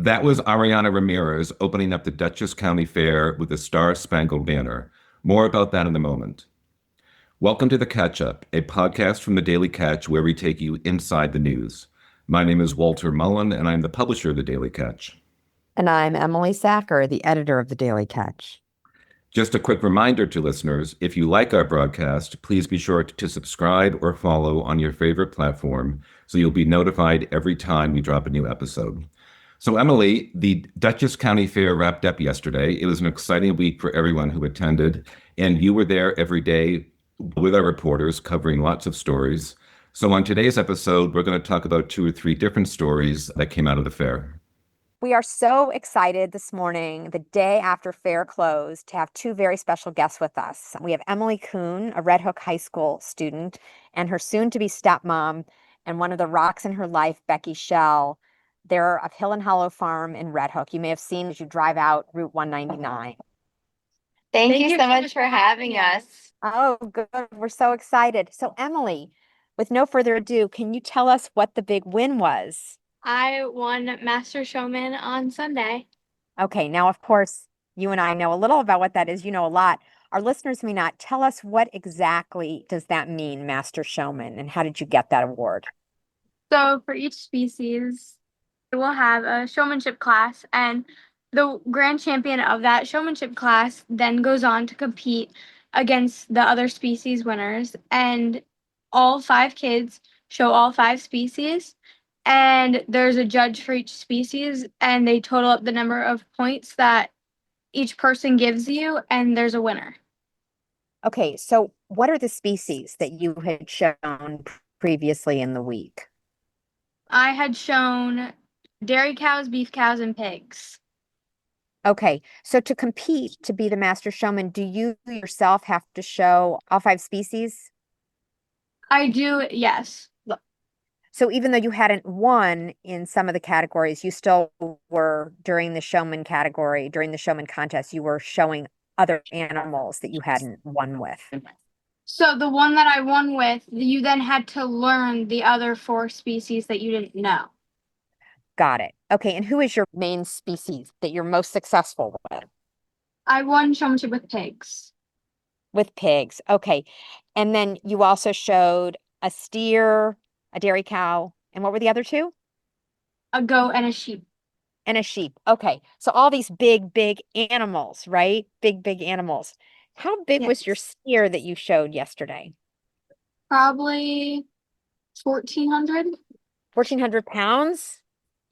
That was Ariana Ramirez opening up the Dutchess County Fair with the Star-Spangled Banner. More about that in a moment. Welcome to The Catch Up, a podcast from the Daily Catch where we take you inside the news. My name is Walter Mullen, and I'm the publisher of the Daily Catch. And I'm Emily Sachar, the editor of the Daily Catch. Just a quick reminder to listeners, if you like our broadcast, please be sure to subscribe or follow on your favorite platform so you'll be notified every time we drop a new episode. So Emily, the Dutchess County Fair wrapped up yesterday. It was an exciting week for everyone who attended, and you were there every day with our reporters covering lots of stories. So on today's episode, we're going to talk about 2 or 3 different stories that came out of the fair. We are so excited this morning, the day after fair closed, to have 2 very special guests with us. We have Emily Coon, a Red Hook High School student, and her soon-to-be stepmom, and one of the rocks in her life, Becky Shell. They're of Hill and Hollow Farm in Red Hook. You may have seen as you drive out Route 199. Thank you so much for having us. Oh, good. We're so excited. So, Emily, with no further ado, can you tell us what the big win was? I won Master Showman on Sunday. Okay, now, of course, you and I know a little about what that is. You know a lot. Our listeners may not. Tell us, what exactly does that mean, Master Showman, and how did you get that award? So for each species, we'll have a showmanship class, and the grand champion of that showmanship class then goes on to compete against the other species winners, and all 5 kids show all 5 species, and there's a judge for each species, and they total up the number of points that each person gives you, and there's a winner. Okay, so what are the species that you had shown previously in the week? I had shown dairy cows, beef cows, and pigs. Okay, so to compete to be the Master Showman, do you yourself have to show all 5 species? I do, yes. So even though you hadn't won in some of the categories, you still were, during the showman category, during the showman contest, you were showing other animals that you hadn't won with. So the one that I won with, you then had to learn the other 4 species that you didn't know. Got it. Okay, and who is your main species that you're most successful with? I won showmanship with pigs. With pigs. Okay. And then you also showed a steer, a dairy cow, and what were the other 2? A goat and a sheep. And a sheep. Okay. So all these big, big animals, right? Big, big animals. How big was your steer that you showed yesterday? Probably 1,400. 1,400 pounds?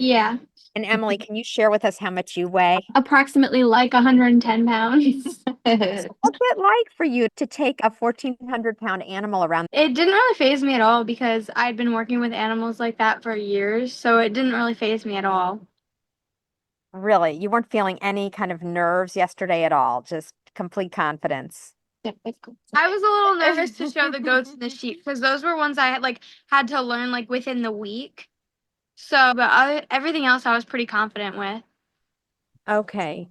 Yeah. And Emily, can you share with us how much you weigh? Approximately like 110 pounds. What's it like for you to take a 1,400-pound animal around? It didn't really faze me at all because I'd been working with animals like that for years, so it didn't really faze me at all. Really? You weren't feeling any kind of nerves yesterday at all, just complete confidence? I was a little nervous to show the goats and the sheep because those were ones I had to learn within the week. So, but everything else I was pretty confident with. Okay.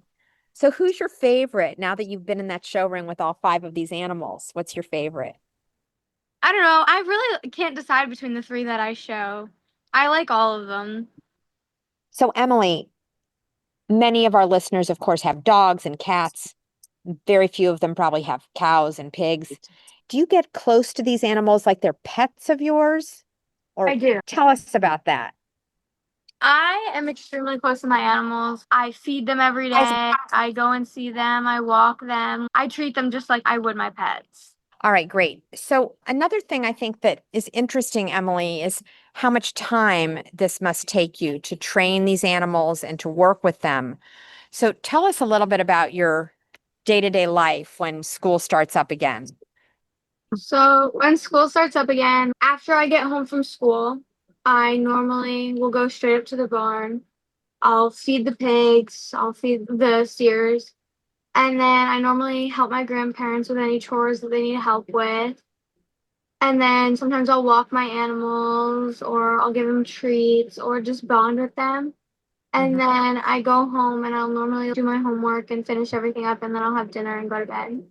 So who's your favorite now that you've been in that show ring with all 5 of these animals? What's your favorite? I don't know. I really can't decide between the 3 that I show. I like all of them. So Emily, many of our listeners, of course, have dogs and cats. Very few of them probably have cows and pigs. Do you get close to these animals like they're pets of yours? Or I do. Tell us about that. I am extremely close to my animals. I feed them every day. I go and see them. I walk them. I treat them just like I would my pets. All right, great. So another thing I think that is interesting, Emily, is how much time this must take you to train these animals and to work with them. So tell us a little bit about your day-to-day life when school starts up again. So when school starts up again, after I get home from school, I normally will go straight up to the barn. I'll feed the pigs, I'll feed the steers, and then I normally help my grandparents with any chores that they need help with. And then sometimes I'll walk my animals, or I'll give them treats, or just bond with them. And then I go home and I'll normally do my homework and finish everything up, and then I'll have dinner and go to bed.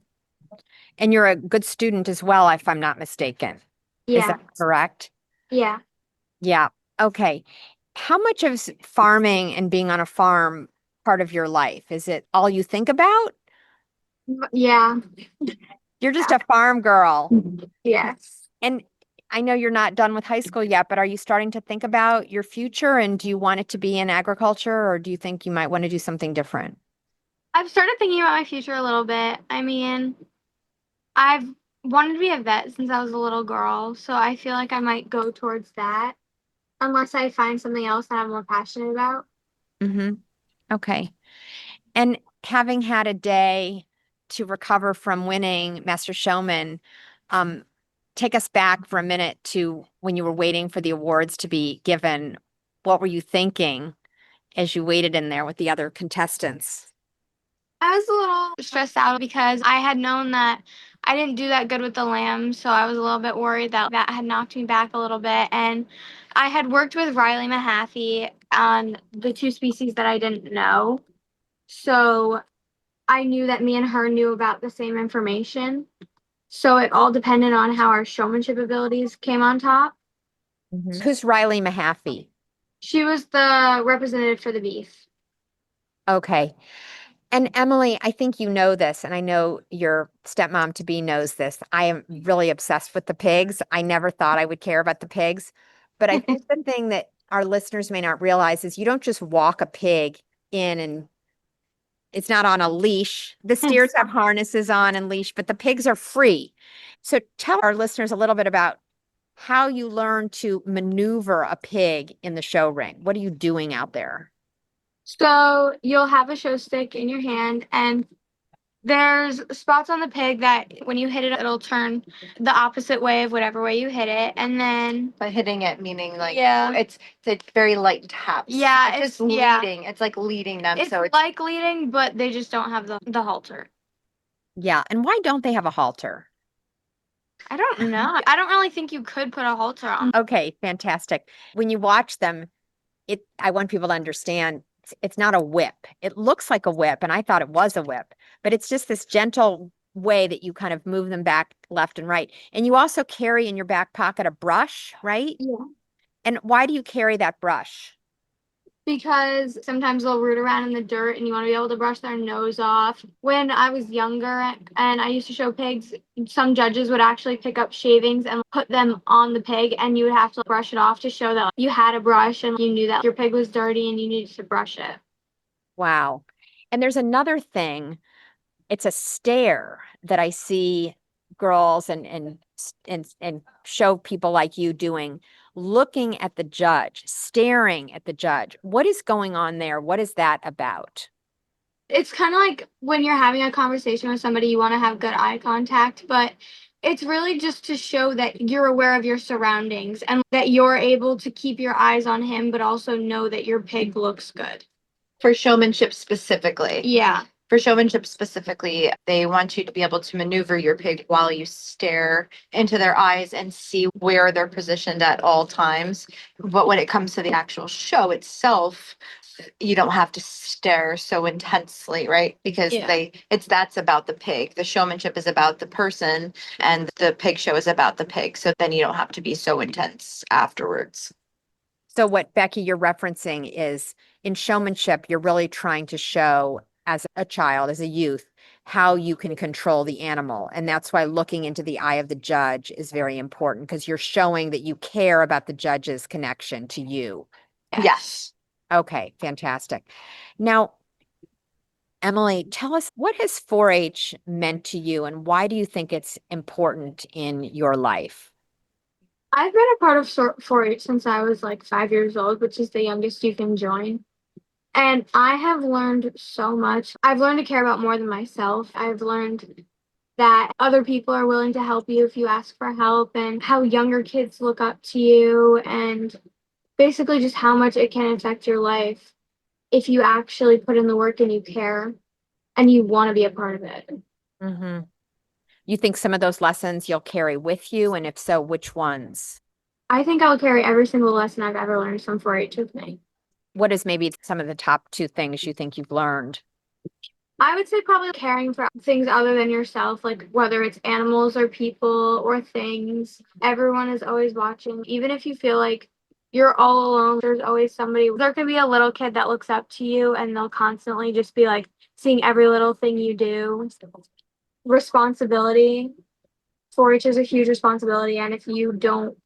And you're a good student as well, if I'm not mistaken. Yeah. Is that correct? Yeah. Yeah. Okay. How much of farming and being on a farm part of your life? Is it all you think about? Yeah. You're just a farm girl. Yes. And I know you're not done with high school yet, but are you starting to think about your future? And do you want it to be in agriculture, or do you think you might want to do something different? I've started thinking about my future a little bit. I mean, I've wanted to be a vet since I was a little girl, so I feel like I might go towards that unless I find something else that I'm more passionate about. Mm-hmm. Okay. And having had a day to recover from winning Master Showman, um, take us back for a minute to when you were waiting for the awards to be given. What were you thinking as you waited in there with the other contestants? I was a little stressed out because I had known that I didn't do that good with the lamb, so I was a little bit worried that that had knocked me back a little bit. And I had worked with Riley Mahaffey on the two species that I didn't know. So I knew that me and her knew about the same information. So it all depended on how our showmanship abilities came on top. Who's Riley Mahaffey? She was the representative for the beef. Okay. And Emily, I think you know this, and I know your stepmom to be knows this. I am really obsessed with the pigs. I never thought I would care about the pigs. But I think the thing that our listeners may not realize is you don't just walk a pig in and it's not on a leash. The steers have harnesses on and leash, but the pigs are free. So tell our listeners a little bit about how you learn to maneuver a pig in the show ring. What are you doing out there? So you'll have a show stick in your hand, and there's spots on the pig that when you hit it, it'll turn the opposite way of whatever way you hit it. And then By hitting it, meaning like Yeah. it's very light taps. Yeah, It's just yeah. leading. It's like leading them. it's So it's like leading, but they just don't have the halter. Yeah. And why don't they have a halter? I don't know. I don't really think you could put a halter on. Okay, fantastic. When you watch them, I want people to understand it's not a whip. It looks like a whip, and I thought it was a whip, but it's just this gentle way that you kind of move them back left and right. And you also carry in your back pocket a brush, right? Yeah. And why do you carry that brush? Because sometimes they'll root around in the dirt and you want to be able to brush their nose off. When I was younger and I used to show pigs, some judges would actually pick up shavings and put them on the pig, and you would have to brush it off to show that you had a brush and you knew that your pig was dirty and you needed to brush it. Wow. And there's another thing. It's a stare that I see girls and show people like you doing, looking at the judge, staring at the judge. What is going on there? What is that about? It's kind of like when you're having a conversation with somebody, you want to have good eye contact, but it's really just to show that you're aware of your surroundings and that you're able to keep your eyes on him, but also know that your pig looks good. for showmanship specifically. Yeah. For showmanship specifically, they want you to be able to maneuver your pig while you stare into their eyes and see where they're positioned at all times. But when it comes to the actual show itself, you don't have to stare so intensely, right? Because Yeah. that's about the pig. The showmanship is about the person and the pig show is about the pig. So then you don't have to be so intense afterwards. So what, Becky, you're referencing is in showmanship, you're really trying to show as a child, as a youth, how you can control the animal. And that's why looking into the eye of the judge is very important, because you're showing that you care about the judge's connection to you. Yes. Okay, fantastic. Now, Emily, tell us, what has 4-H meant to you and why do you think it's important in your life? I've been a part of 4-H since I was like 5 years old, which is the youngest you can join. And I have learned so much. I've learned to care about more than myself. I've learned that other people are willing to help you if you ask for help, and how younger kids look up to you, and basically just how much it can affect your life if you actually put in the work and you care and you want to be a part of it. Mm-hmm. You think some of those lessons you'll carry with you? And if so, which ones? I think I'll carry every single lesson I've ever learned from 4-H with me. What is maybe some of the top 2 things you think you've learned? I would say probably caring for things other than yourself, like whether it's animals or people or things. Everyone is always watching. Even if you feel like you're all alone. There's always somebody. There could be a little kid that looks up to you and they'll constantly just be like seeing every little thing you do. Responsibility. 4-H is a huge responsibility, and if you don't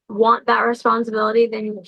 want that responsibility, then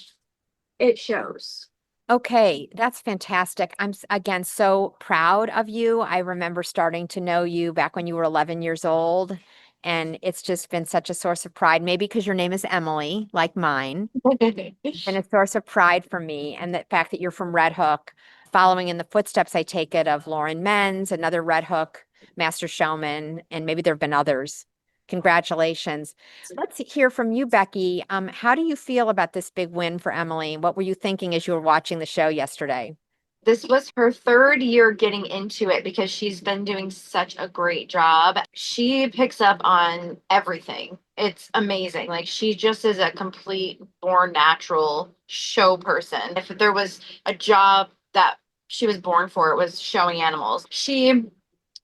it shows. Okay, that's fantastic. Again so proud of you. I remember starting to know you back when you were 11 years old, and it's just been such a source of pride, maybe because your name is Emily, like mine, and a source of pride for me. And the fact that you're from Red Hook, following in the footsteps, I take it, of Lauren Menz, another Red Hook Master Showman, and maybe there have been others. Congratulations. Let's hear from you, Becky. How do you feel about this big win for Emily? What were you thinking as you were watching the show yesterday? This was her third year getting into it because she's been doing such a great job. She picks up on everything. It's amazing. Like, she just is a complete born natural show person. If there was a job that she was born for, it was showing animals. She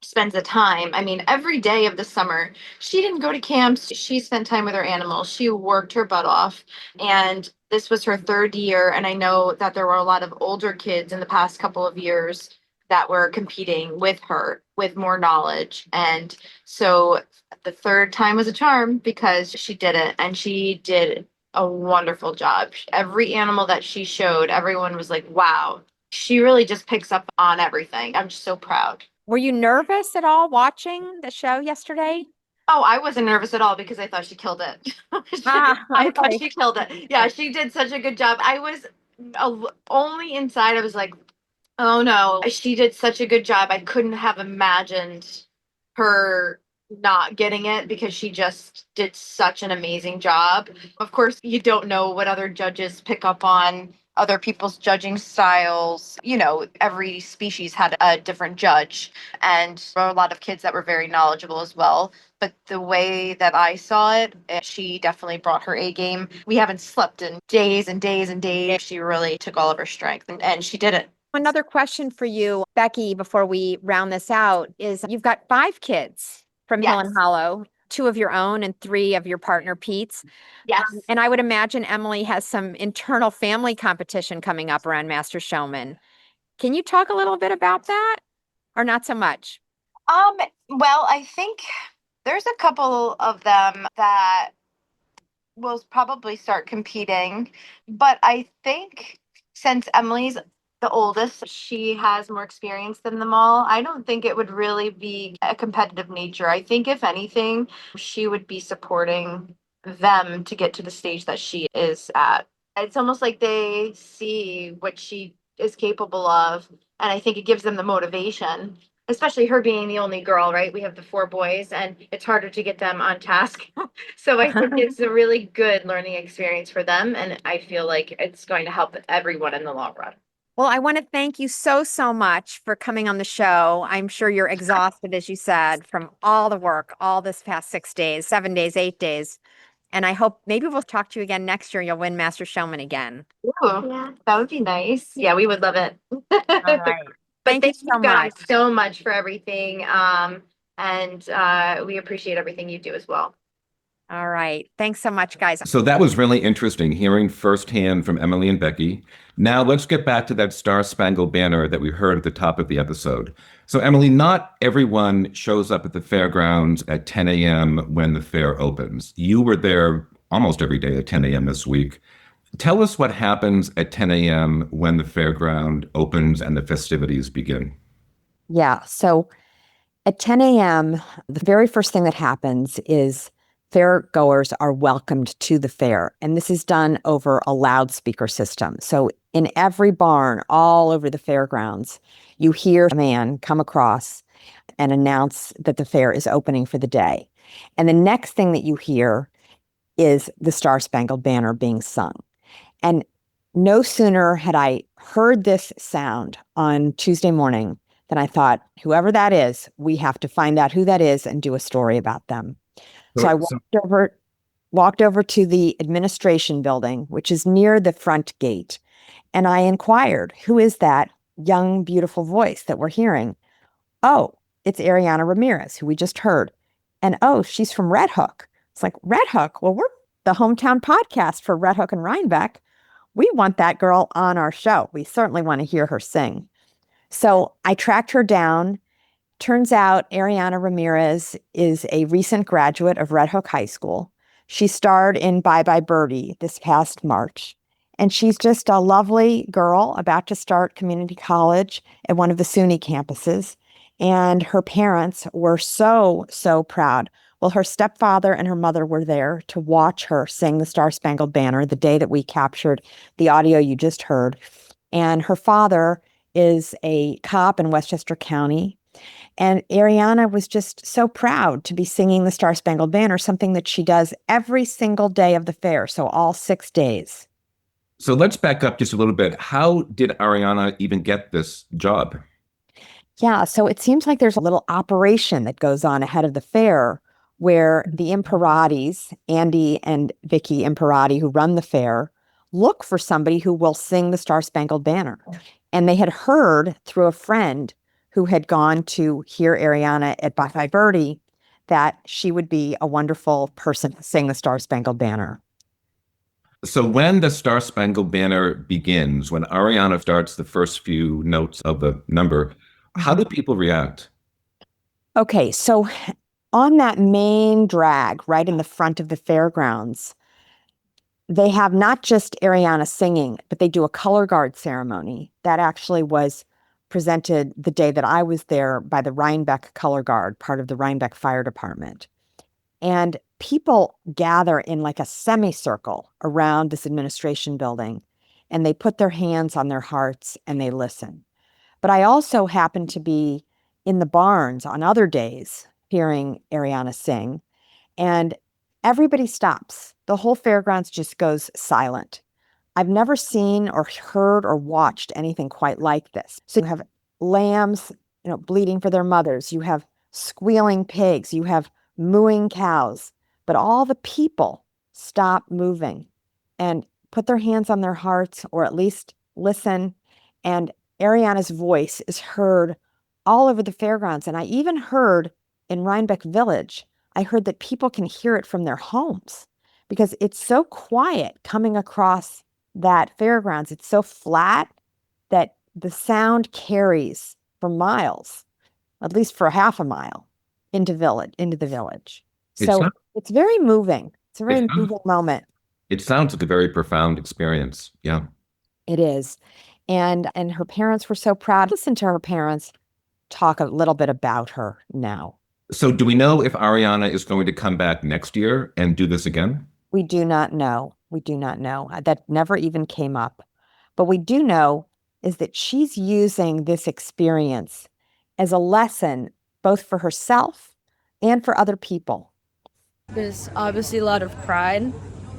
spends the time. I mean, every day of the summer, she didn't go to camps. She spent time with her animals. She worked her butt off. And this was her third year. And I know that there were a lot of older kids in the past couple of years that were competing with her with more knowledge. And so the third time was a charm because she did it, and she did a wonderful job. Every animal that she showed, everyone was like, wow, she really just picks up on everything. I'm just so proud. Were you nervous at all watching the show yesterday? Oh, I wasn't nervous at all because I thought she killed it. I thought Okay. she killed it. Yeah, she did such a good job. I was only inside. I was like, oh no, she did such a good job. I couldn't have imagined her not getting it because she just did such an amazing job. Of course, you don't know what other judges pick up on, other people's judging styles. You know, every species had a different judge, and there were a lot of kids that were very knowledgeable as well. But the way that I saw it, she definitely brought her A game. We haven't slept in days and days and days. She really took all of her strength, and she did it. Another question for you, Becky, before we round this out, is you've got 5 kids from Hill and Yes. Hollow, 2 of your own and 3 of your partner Pete's. Yes. And I would imagine Emily has some internal family competition coming up around Master Showman. Can you talk a little bit about that, or not so much? Well, I think there's a couple of them that will probably start competing, but I think since Emily's the oldest, she has more experience than them all. I don't think it would really be a competitive nature. I think if anything, she would be supporting them to get to the stage that she is at. It's almost like they see what she is capable of, and I think it gives them the motivation, especially her being the only girl, right? We have the 4 boys, and it's harder to get them on task. So I think it's a really good learning experience for them, and I feel like it's going to help everyone in the long run. Well, I want to thank you so much for coming on the show. I'm sure you're exhausted, as you said, from all the work, all this past 6 days, 7 days, 8 days. And I hope maybe we'll talk to you again next year and you'll win Master Showman again. Ooh, yeah, that would be nice. Yeah, we would love it. All right. But Thank you thank so you guys much. so much for everything. And we appreciate everything you do as well. All right. Thanks so much, guys. So that was really interesting hearing firsthand from Emily and Becky. Now let's get back to that Star-Spangled Banner that we heard at the top of the episode. So Emily, not everyone shows up at the fairgrounds at 10 a.m. when the fair opens. You were there almost every day at 10 a.m. this week. Tell us what happens at 10 a.m. when the fairground opens and the festivities begin. Yeah. So at 10 a.m., the very first thing that happens is fair goers are welcomed to the fair. And this is done over a loudspeaker system. So in every barn all over the fairgrounds, you hear a man come across and announce that the fair is opening for the day. And the next thing that you hear is the Star-Spangled Banner being sung. And no sooner had I heard this sound on Tuesday morning than I thought, whoever that is, we have to find out who that is and do a story about them. So I walked over to the administration building, which is near the front gate, and I inquired, who is that young, beautiful voice that we're hearing? Oh, it's Ariana Ramirez, who we just heard. And oh, she's from Red Hook. It's like, Red Hook? Well, we're the hometown podcast for Red Hook and Rhinebeck. we want that girl on our show. We certainly want to hear her sing. So I tracked her down. Turns out Ariana Ramirez is a recent graduate of Red Hook High School. She starred in Bye Bye Birdie this past March. And she's just a lovely girl about to start community college at one of the SUNY campuses. And her parents were so, so proud. Well, her stepfather and her mother were there to watch her sing the Star-Spangled Banner the day that we captured the audio you just heard. And her father is a cop in Westchester County. And Ariana was just so proud to be singing the Star-Spangled Banner, something that she does every single day of the fair, so all 6 days. So let's back up just a little bit. How did Ariana even get this job? Yeah, so it seems like there's a little operation that goes on ahead of the fair where the Imperatis, Andy and Vicky Imperati, who run the fair, look for somebody who will sing the Star-Spangled Banner. And they had heard through a friend who had gone to hear Ariana at Bye Bye Birdie that she would be a wonderful person to sing the Star-Spangled Banner. So when the Star-Spangled Banner begins, when Ariana starts the first few notes of the number, how do people react? Okay, so on that main drag right in the front of the fairgrounds, they have not just Ariana singing, but they do a color guard ceremony that actually was presented the day that I was there by the Rhinebeck Color Guard, part of the Rhinebeck Fire Department. And people gather in like a semicircle around this administration building, and they put their hands on their hearts and they listen. But I also happen to be in the barns on other days hearing Ariana sing, and everybody stops. The whole fairgrounds just goes silent. I've never seen or heard or watched anything quite like this. So you have lambs, bleating for their mothers. You have squealing pigs. You have mooing cows. But all the people stop moving and put their hands on their hearts, or at least listen. And Ariana's voice is heard all over the fairgrounds. And I even heard in Rhinebeck Village, I heard that people can hear it from their homes because it's so quiet coming across that fairgrounds. It's so flat that the sound carries for miles, at least for half a mile, into the village. So it's very moving. It's a very moving moment. It sounds like a very profound experience. Yeah. It is. And her parents were so proud. Listen to her parents talk a little bit about her now. So do we know if Ariana is going to come back next year and do this again? We do not know. We do not know. That never even came up. But we do know is that she's using this experience as a lesson, both for herself and for other people. There's obviously a lot of pride.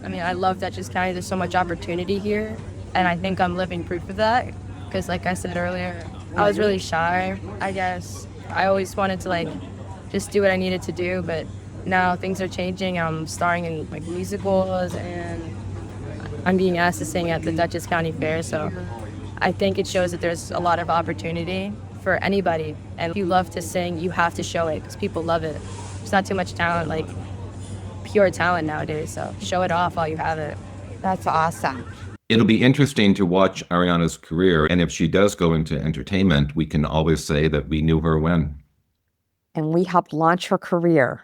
I mean, I love Dutchess County. There's so much opportunity here. And I think I'm living proof of that. Because like I said earlier, I was really shy, I guess. I always wanted to just do what I needed to do, but now things are changing. I'm starring in musicals, and I'm being asked to sing at the Dutchess County Fair. So I think it shows that there's a lot of opportunity for anybody. And if you love to sing, you have to show it because people love it. There's not too much talent, pure talent nowadays. So show it off while you have it. That's awesome. It'll be interesting to watch Ariana's career. And if she does go into entertainment, we can always say that we knew her when. And we helped launch her career.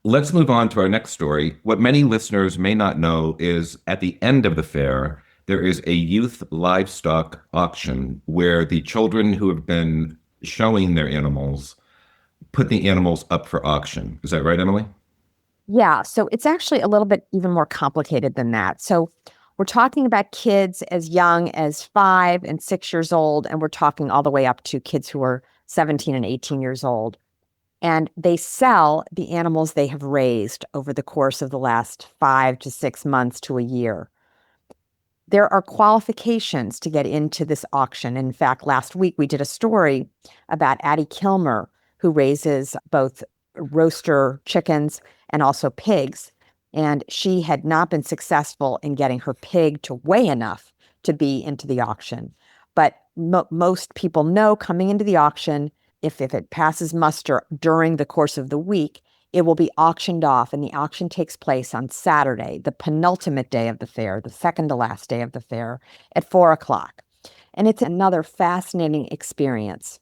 Let's move on to our next story. What many listeners may not know is at the end of the fair, there is a youth livestock auction where the children who have been showing their animals put the animals up for auction. Is that right, Emily? Yeah, so it's actually a little bit even more complicated than that. So we're talking about kids as young as 5 and 6 years old, and we're talking all the way up to kids who are 17 and 18 years old. And they sell the animals they have raised over the course of the last 5 to 6 months to a year. There are qualifications to get into this auction. In fact, last week we did a story about Addie Kilmer, who raises both roaster chickens and also pigs. And she had not been successful in getting her pig to weigh enough to be into the auction. But most people know coming into the auction, if it passes muster during the course of the week, It will be auctioned off, and the auction takes place on Saturday, the penultimate day of the fair, the second to last day of the fair, at 4 o'clock. And it's another fascinating experience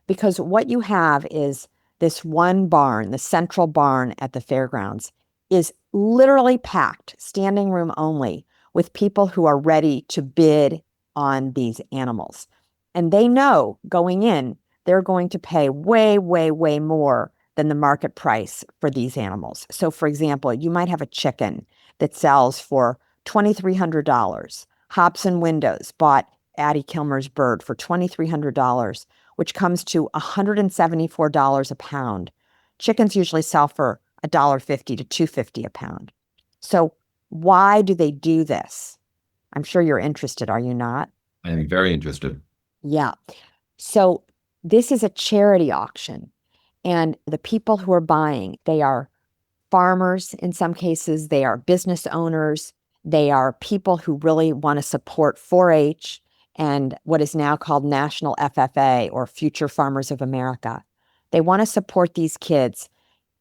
because what you have is this one barn, the central barn at the fairgrounds, is literally packed, standing room only, with people who are ready to bid on these animals. And they know going in, they're going to pay way, way, way more than the market price for these animals. So, for example, you might have a chicken that sells for $2,300. Hobson Windows bought Addie Kilmer's bird for $2,300, which comes to $174 a pound. Chickens usually sell for $1.50 to $2.50 a pound. So why do they do this? I'm sure you're interested, are you not? I am very interested. Yeah. So this is a charity auction. And the people who are buying, they are farmers in some cases, they are business owners, they are people who really want to support 4-H and what is now called National FFA, or Future Farmers of America. They want to support these kids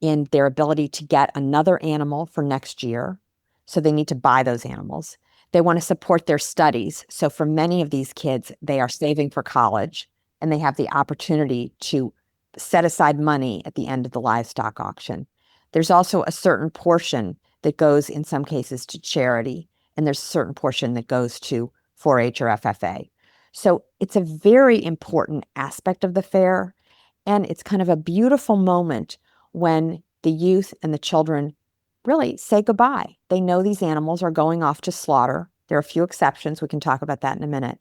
in their ability to get another animal for next year. So they need to buy those animals. They want to support their studies. So for many of these kids, they are saving for college and they have the opportunity to set aside money at the end of the livestock auction. There's also a certain portion that goes in some cases to charity, and there's a certain portion that goes to 4-H or FFA. So it's a very important aspect of the fair, and it's kind of a beautiful moment when the youth and the children really say goodbye. They know these animals are going off to slaughter. There are a few exceptions. We can talk about that in a minute.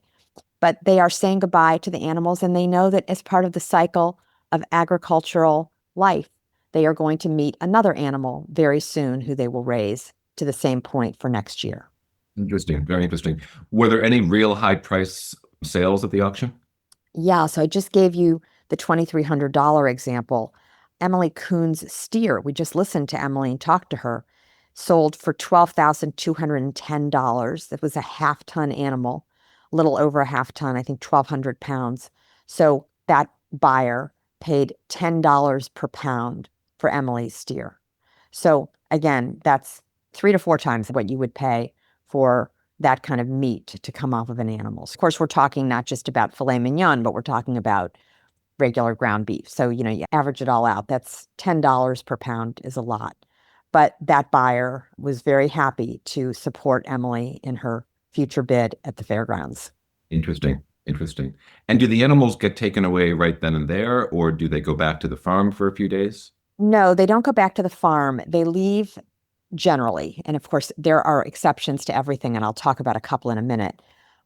But they are saying goodbye to the animals, and they know that as part of the cycle of agricultural life, they are going to meet another animal very soon who they will raise to the same point for next year. Interesting. Very interesting. Were there any real high price sales at the auction? Yeah, so I just gave you the $2,300 example. Emily Coon's steer, we just listened to Emily and talked to her, sold for $12,210. That was a half-ton animal, a little over a half-ton, I think 1,200 pounds. So that buyer paid $10 per pound for Emily's steer. So again, that's 3 to 4 times what you would pay for that kind of meat to come off of an animal. Of course, we're talking not just about filet mignon, but we're talking about regular ground beef. So, you average it all out. That's $10 per pound is a lot. But that buyer was very happy to support Emily in her future bid at the fairgrounds. Interesting. Interesting. And do the animals get taken away right then and there, or do they go back to the farm for a few days? No, they don't go back to the farm. They leave generally. And of course, there are exceptions to everything, and I'll talk about a couple in a minute.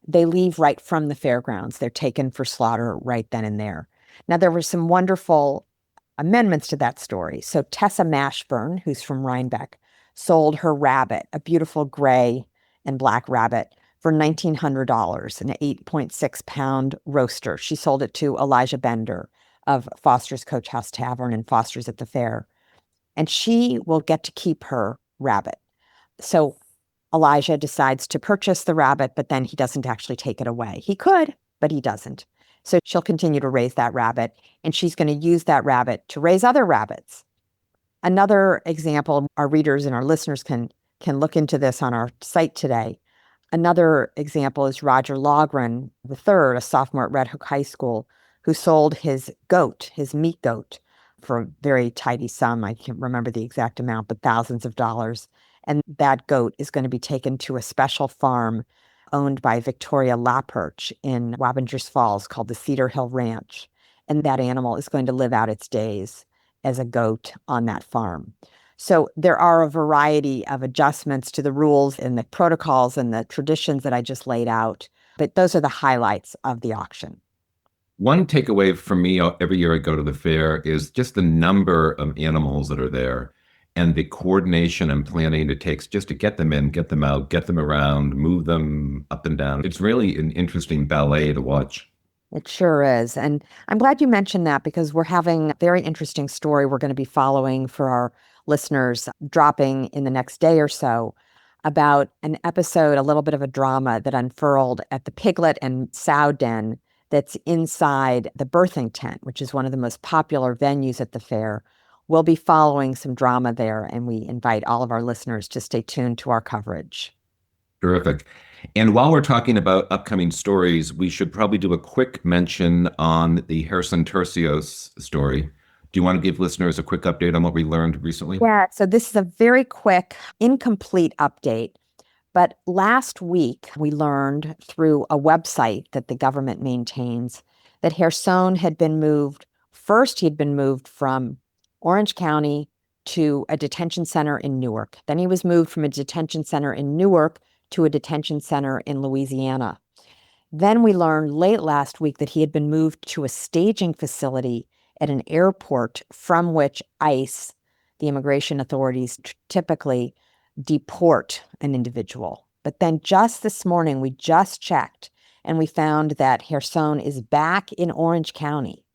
They leave right from the fairgrounds. They're taken for slaughter right then and there. Now, there were some wonderful amendments to that story. So Tessa Mashburn, who's from Rhinebeck, sold her rabbit, a beautiful gray and black rabbit, for $1,900, an 8.6-pound roaster. She sold it to Elijah Bender of Foster's Coach House Tavern and Foster's at the Fair. And she will get to keep her rabbit. So Elijah decides to purchase the rabbit, but then he doesn't actually take it away. He could, but he doesn't. So she'll continue to raise that rabbit, and she's going to use that rabbit to raise other rabbits. Another example, our readers and our listeners can look into this on our site today. Another example is Roger Logren III, a sophomore at Red Hook High School, who sold his goat, his meat goat, for a very tidy sum. I can't remember the exact amount, but thousands of dollars. And that goat is going to be taken to a special farm owned by Victoria Lapperch in Wappingers Falls called the Cedar Hill Ranch. And that animal is going to live out its days as a goat on that farm. So there are a variety of adjustments to the rules and the protocols and the traditions that I just laid out. But those are the highlights of the auction. One takeaway for me every year I go to the fair is just the number of animals that are there and the coordination and planning it takes just to get them in, get them out, get them around, move them up and down. It's really an interesting ballet to watch. It sure is. And I'm glad you mentioned that because we're having a very interesting story we're going to be following for our listeners, dropping in the next day or so, about an episode, a little bit of a drama that unfurled at the Piglet and Sow Den that's inside the birthing tent, which is one of the most popular venues at the fair, we'll be following some drama there, and we invite all of our listeners to stay tuned to our coverage. Terrific. And while we're talking about upcoming stories, we should probably do a quick mention on the Harrison Tercios story. Do you want to give listeners a quick update on what we learned recently? Yeah, so this is a very quick, incomplete update. But last week, we learned through a website that the government maintains that Harrison had been moved. First, he had been moved from Orange County to a detention center in Newark. Then he was moved from a detention center in Newark to a detention center in Louisiana. Then we learned late last week that he had been moved to a staging facility at an airport from which ICE, the immigration authorities, typically deport an individual. But then just this morning, we just checked and we found that Harrison is back in Orange County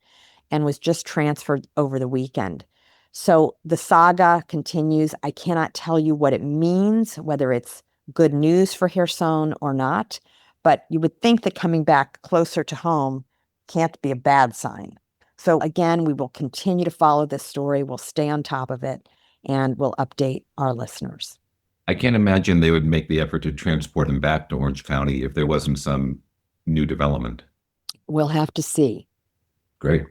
and was just transferred over the weekend. So the saga continues. I cannot tell you what it means, whether it's good news for Harrison or not, but you would think that coming back closer to home can't be a bad sign. So again, we will continue to follow this story. We'll stay on top of it, and we'll update our listeners. I can't imagine they would make the effort to transport him back to Orange County if there wasn't some new development. We'll have to see. Great.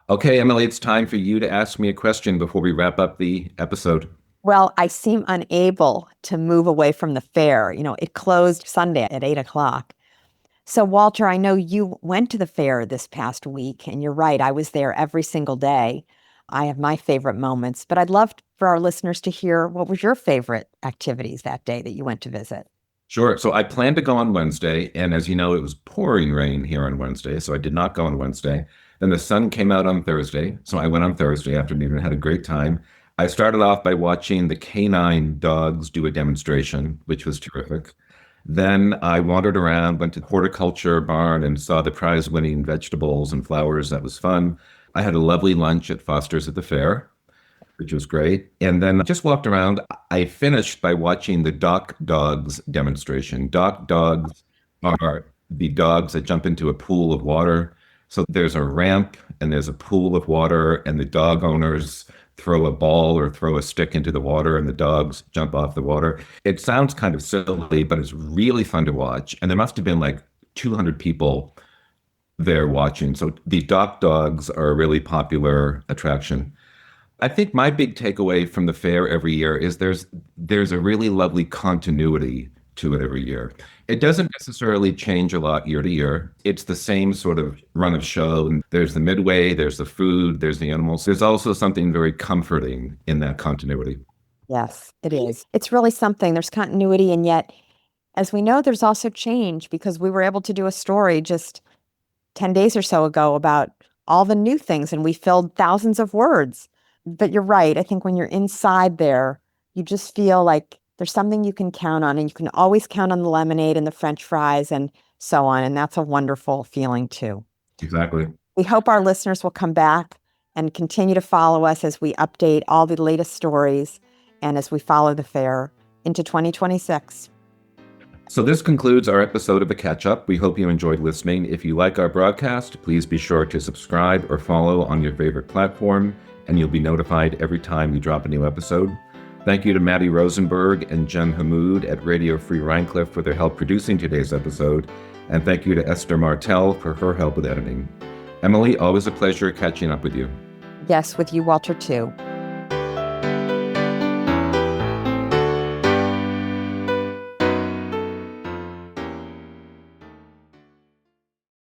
Okay, Emily, it's time for you to ask me a question before we wrap up the episode. Well, I seem unable to move away from the fair. It closed Sunday at 8:00. So, Walter, I know you went to the fair this past week, and you're right. I was there every single day. I have my favorite moments, but I'd love for our listeners to hear what was your favorite activities that day that you went to visit. Sure. So I planned to go on Wednesday, and as you know, it was pouring rain here on Wednesday, so I did not go on Wednesday. Then the sun came out on Thursday, so I went on Thursday afternoon and had a great time. I started off by watching the canine dogs do a demonstration, which was terrific. Then I wandered around, went to the horticulture barn and saw the prize-winning vegetables and flowers. That was fun. I had a lovely lunch at Foster's at the fair, which was great. And then I just walked around. I finished by watching the dock dogs demonstration. Dock dogs are the dogs that jump into a pool of water. So there's a ramp and there's a pool of water, and the dog owners throw a ball or throw a stick into the water and the dogs jump off the water. It sounds kind of silly, but it's really fun to watch. And there must have been like 200 people there watching. So the dock dogs are a really popular attraction. I think my big takeaway from the fair every year is there's a really lovely continuity to it every year. It doesn't necessarily change a lot year to year. It's the same sort of run of show. And there's the midway, there's the food, there's the animals. There's also something very comforting in that continuity. Yes, it is. It's really something. There's continuity, and yet, as we know, there's also change, because we were able to do a story just 10 days or so ago about all the new things, and we filled thousands of words. But you're right. I think when you're inside there, you just feel like there's something you can count on, and you can always count on the lemonade and the French fries and so on. And that's a wonderful feeling too. Exactly. We hope our listeners will come back and continue to follow us as we update all the latest stories and as we follow the fair into 2026. So this concludes our episode of The Catch Up. We hope you enjoyed listening. If you like our broadcast, please be sure to subscribe or follow on your favorite platform, and you'll be notified every time we drop a new episode. Thank you to Maddie Rosenberg and Jen Hamoud at Radio Free Rhinecliff for their help producing today's episode. And thank you to Esther Martell for her help with editing. Emily, always a pleasure catching up with you. Yes, with you, Walter, too.